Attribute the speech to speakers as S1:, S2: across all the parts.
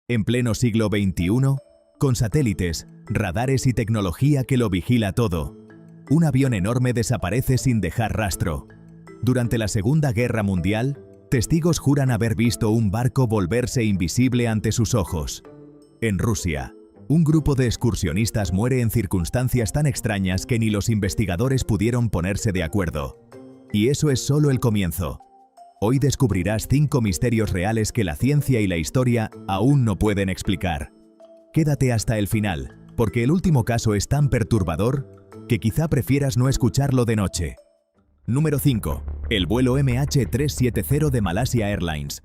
S1: En pleno siglo XXI, con satélites, radares y tecnología que lo vigila todo, un avión enorme desaparece sin dejar rastro. Durante la Segunda Guerra Mundial, testigos juran haber visto un barco volverse invisible ante sus ojos. En Rusia, un grupo de excursionistas muere en circunstancias tan extrañas que ni los investigadores pudieron ponerse de acuerdo. Y eso es solo el comienzo. Hoy descubrirás 5 misterios reales que la ciencia y la historia aún no pueden explicar. Quédate hasta el final, porque el último caso es tan perturbador que quizá prefieras no escucharlo de noche. Número 5. El vuelo MH370 de Malaysia Airlines.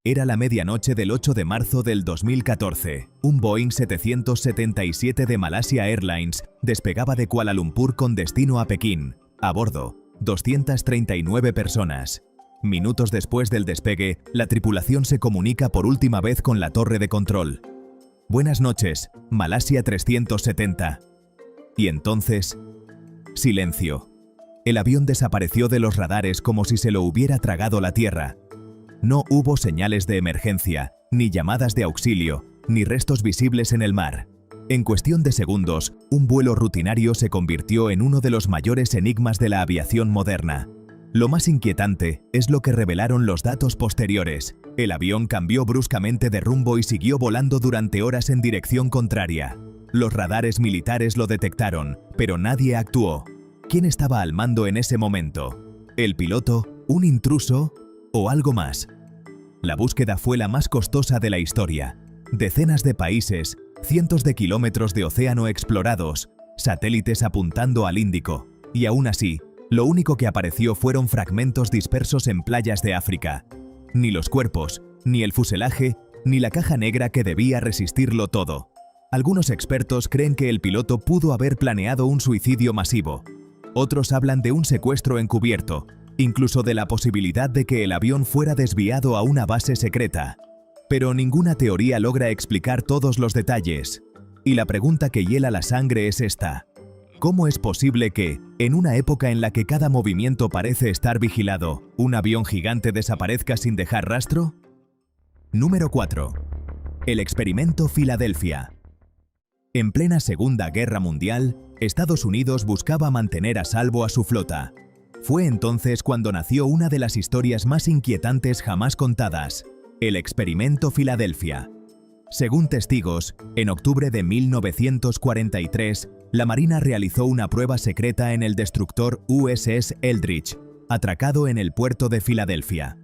S1: Era la medianoche del 8 de marzo del 2014. Un Boeing 777 de Malaysia Airlines despegaba de Kuala Lumpur con destino a Pekín. A bordo, 239 personas. Minutos después del despegue, la tripulación se comunica por última vez con la torre de control. Buenas noches, Malaysia 370. Y entonces, silencio. El avión desapareció de los radares como si se lo hubiera tragado la tierra. No hubo señales de emergencia, ni llamadas de auxilio, ni restos visibles en el mar. En cuestión de segundos, un vuelo rutinario se convirtió en uno de los mayores enigmas de la aviación moderna. Lo más inquietante es lo que revelaron los datos posteriores. El avión cambió bruscamente de rumbo y siguió volando durante horas en dirección contraria. Los radares militares lo detectaron, pero nadie actuó. ¿Quién estaba al mando en ese momento? ¿El piloto? ¿Un intruso? ¿O algo más? La búsqueda fue la más costosa de la historia. Decenas de países, cientos de kilómetros de océano explorados, satélites apuntando al Índico. Y aún así, lo único que apareció fueron fragmentos dispersos en playas de África. Ni los cuerpos, ni el fuselaje, ni la caja negra que debía resistirlo todo. Algunos expertos creen que el piloto pudo haber planeado un suicidio masivo. Otros hablan de un secuestro encubierto, incluso de la posibilidad de que el avión fuera desviado a una base secreta. Pero ninguna teoría logra explicar todos los detalles. Y la pregunta que hiela la sangre es esta: ¿cómo es posible que, en una época en la que cada movimiento parece estar vigilado, un avión gigante desaparezca sin dejar rastro? Número 4. El experimento Filadelfia. En plena Segunda Guerra Mundial, Estados Unidos buscaba mantener a salvo a su flota. Fue entonces cuando nació una de las historias más inquietantes jamás contadas: el experimento Filadelfia. Según testigos, en octubre de 1943, la Marina realizó una prueba secreta en el destructor USS Eldridge, atracado en el puerto de Filadelfia.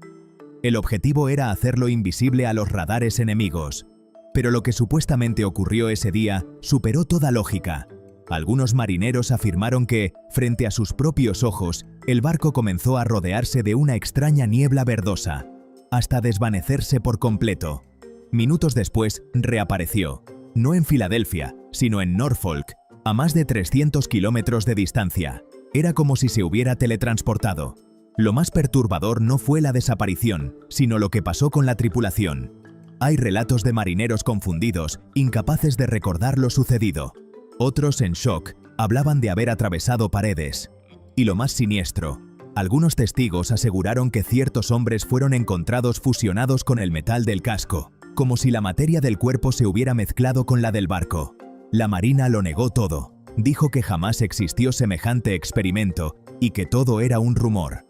S1: El objetivo era hacerlo invisible a los radares enemigos. Pero lo que supuestamente ocurrió ese día superó toda lógica. Algunos marineros afirmaron que, frente a sus propios ojos, el barco comenzó a rodearse de una extraña niebla verdosa, hasta desvanecerse por completo. Minutos después, reapareció, no en Filadelfia, sino en Norfolk, a más de 300 kilómetros de distancia. Era como si se hubiera teletransportado. Lo más perturbador no fue la desaparición, sino lo que pasó con la tripulación. Hay relatos de marineros confundidos, incapaces de recordar lo sucedido. Otros, en shock, hablaban de haber atravesado paredes. Y lo más siniestro, algunos testigos aseguraron que ciertos hombres fueron encontrados fusionados con el metal del casco, como si la materia del cuerpo se hubiera mezclado con la del barco. La Marina lo negó todo. Dijo que jamás existió semejante experimento y que todo era un rumor.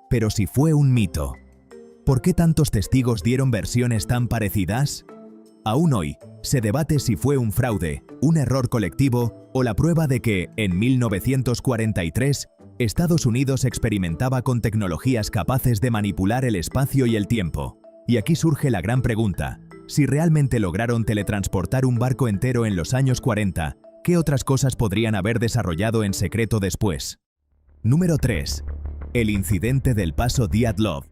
S1: Pero si fue un mito, ¿por qué tantos testigos dieron versiones tan parecidas? Aún hoy, se debate si fue un fraude, un error colectivo o la prueba de que, en 1943, Estados Unidos experimentaba con tecnologías capaces de manipular el espacio y el tiempo. Y aquí surge la gran pregunta: si realmente lograron teletransportar un barco entero en los años 40, ¿qué otras cosas podrían haber desarrollado en secreto después? Número 3. El incidente del paso Dyatlov.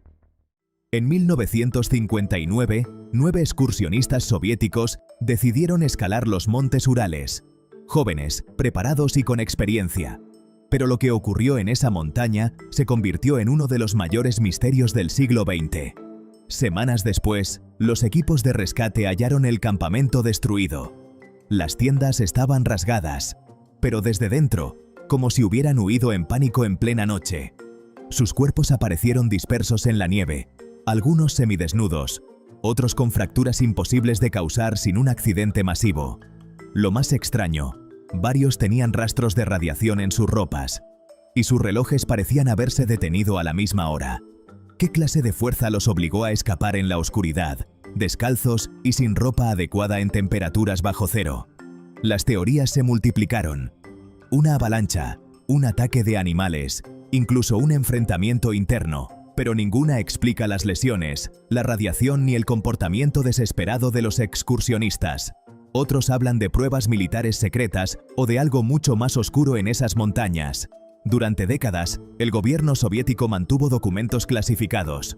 S1: En 1959, 9 excursionistas soviéticos decidieron escalar los montes Urales. Jóvenes, preparados y con experiencia. Pero lo que ocurrió en esa montaña se convirtió en uno de los mayores misterios del siglo XX. Semanas después, los equipos de rescate hallaron el campamento destruido. Las tiendas estaban rasgadas, pero desde dentro, como si hubieran huido en pánico en plena noche. Sus cuerpos aparecieron dispersos en la nieve, algunos semidesnudos, otros con fracturas imposibles de causar sin un accidente masivo. Lo más extraño, varios tenían rastros de radiación en sus ropas, y sus relojes parecían haberse detenido a la misma hora. ¿Qué clase de fuerza los obligó a escapar en la oscuridad, descalzos y sin ropa adecuada en temperaturas bajo cero? Las teorías se multiplicaron. Una avalancha, un ataque de animales, incluso un enfrentamiento interno, pero ninguna explica las lesiones, la radiación ni el comportamiento desesperado de los excursionistas. Otros hablan de pruebas militares secretas o de algo mucho más oscuro en esas montañas. Durante décadas, el gobierno soviético mantuvo documentos clasificados.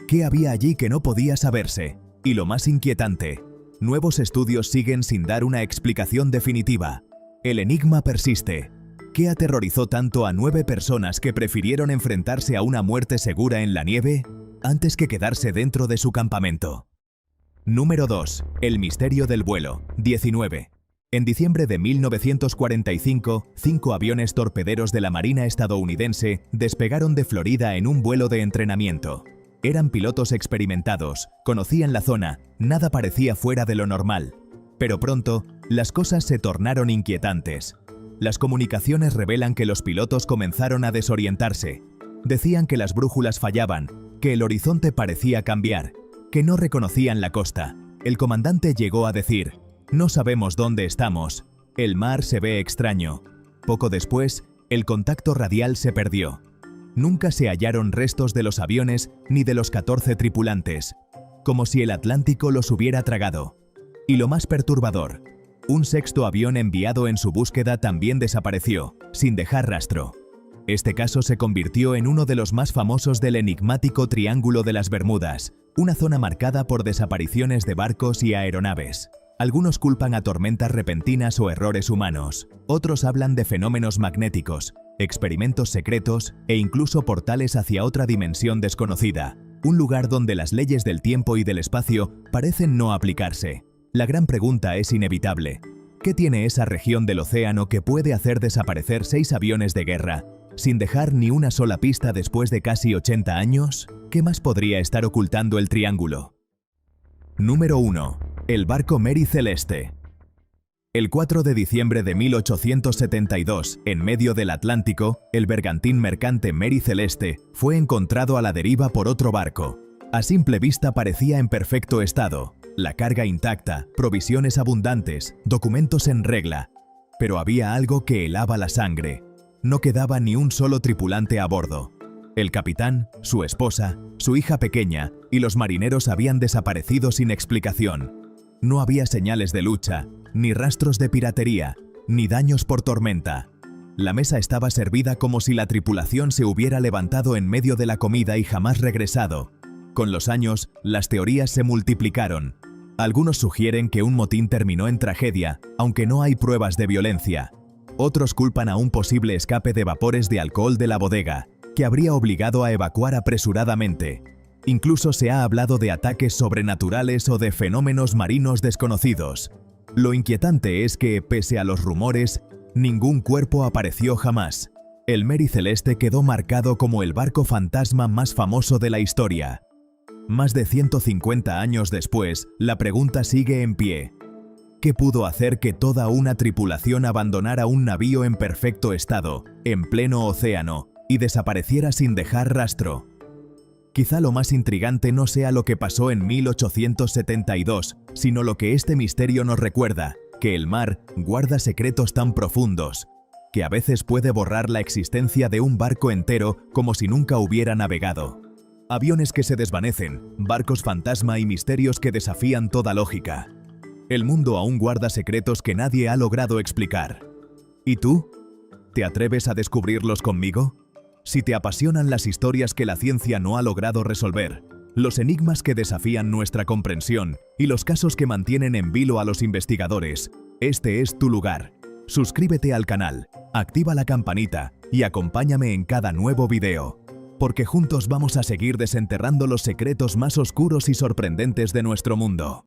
S1: ¿Qué había allí que no podía saberse? Y lo más inquietante, nuevos estudios siguen sin dar una explicación definitiva. El enigma persiste. ¿Qué aterrorizó tanto a 9 personas que prefirieron enfrentarse a una muerte segura en la nieve antes que quedarse dentro de su campamento? Número 2. El misterio del vuelo. 19. En diciembre de 1945, 5 aviones torpederos de la Marina estadounidense despegaron de Florida en un vuelo de entrenamiento. Eran pilotos experimentados, conocían la zona, nada parecía fuera de lo normal. Pero pronto, las cosas se tornaron inquietantes. Las comunicaciones revelan que los pilotos comenzaron a desorientarse. Decían que las brújulas fallaban, que el horizonte parecía cambiar, que no reconocían la costa. El comandante llegó a decir: «No sabemos dónde estamos. El mar se ve extraño». Poco después, el contacto radial se perdió. Nunca se hallaron restos de los aviones ni de los 14 tripulantes, como si el Atlántico los hubiera tragado. Y lo más perturbador, un 6º avión enviado en su búsqueda también desapareció, sin dejar rastro. Este caso se convirtió en uno de los más famosos del enigmático Triángulo de las Bermudas, una zona marcada por desapariciones de barcos y aeronaves. Algunos culpan a tormentas repentinas o errores humanos, otros hablan de fenómenos magnéticos, experimentos secretos e incluso portales hacia otra dimensión desconocida, un lugar donde las leyes del tiempo y del espacio parecen no aplicarse. La gran pregunta es inevitable. ¿Qué tiene esa región del océano que puede hacer desaparecer 6 aviones de guerra, sin dejar ni una sola pista después de casi 80 años? ¿Qué más podría estar ocultando el triángulo? Número 1. El barco Mary Celeste. El 4 de diciembre de 1872, en medio del Atlántico, el bergantín mercante Mary Celeste fue encontrado a la deriva por otro barco. A simple vista parecía en perfecto estado, la carga intacta, provisiones abundantes, documentos en regla. Pero había algo que helaba la sangre. No quedaba ni un solo tripulante a bordo. El capitán, su esposa, su hija pequeña y los marineros habían desaparecido sin explicación. No había señales de lucha, ni rastros de piratería, ni daños por tormenta. La mesa estaba servida como si la tripulación se hubiera levantado en medio de la comida y jamás regresado. Con los años, las teorías se multiplicaron. Algunos sugieren que un motín terminó en tragedia, aunque no hay pruebas de violencia. Otros culpan a un posible escape de vapores de alcohol de la bodega, que habría obligado a evacuar apresuradamente. Incluso se ha hablado de ataques sobrenaturales o de fenómenos marinos desconocidos. Lo inquietante es que, pese a los rumores, ningún cuerpo apareció jamás. El Mary Celeste quedó marcado como el barco fantasma más famoso de la historia. Más de 150 años después, la pregunta sigue en pie. ¿Qué pudo hacer que toda una tripulación abandonara un navío en perfecto estado, en pleno océano, y desapareciera sin dejar rastro? Quizá lo más intrigante no sea lo que pasó en 1872, sino lo que este misterio nos recuerda, que el mar guarda secretos tan profundos, que a veces puede borrar la existencia de un barco entero como si nunca hubiera navegado. Aviones que se desvanecen, barcos fantasma y misterios que desafían toda lógica. El mundo aún guarda secretos que nadie ha logrado explicar. ¿Y tú? ¿Te atreves a descubrirlos conmigo? Si te apasionan las historias que la ciencia no ha logrado resolver, los enigmas que desafían nuestra comprensión y los casos que mantienen en vilo a los investigadores, este es tu lugar. Suscríbete al canal, activa la campanita y acompáñame en cada nuevo video, porque juntos vamos a seguir desenterrando los secretos más oscuros y sorprendentes de nuestro mundo.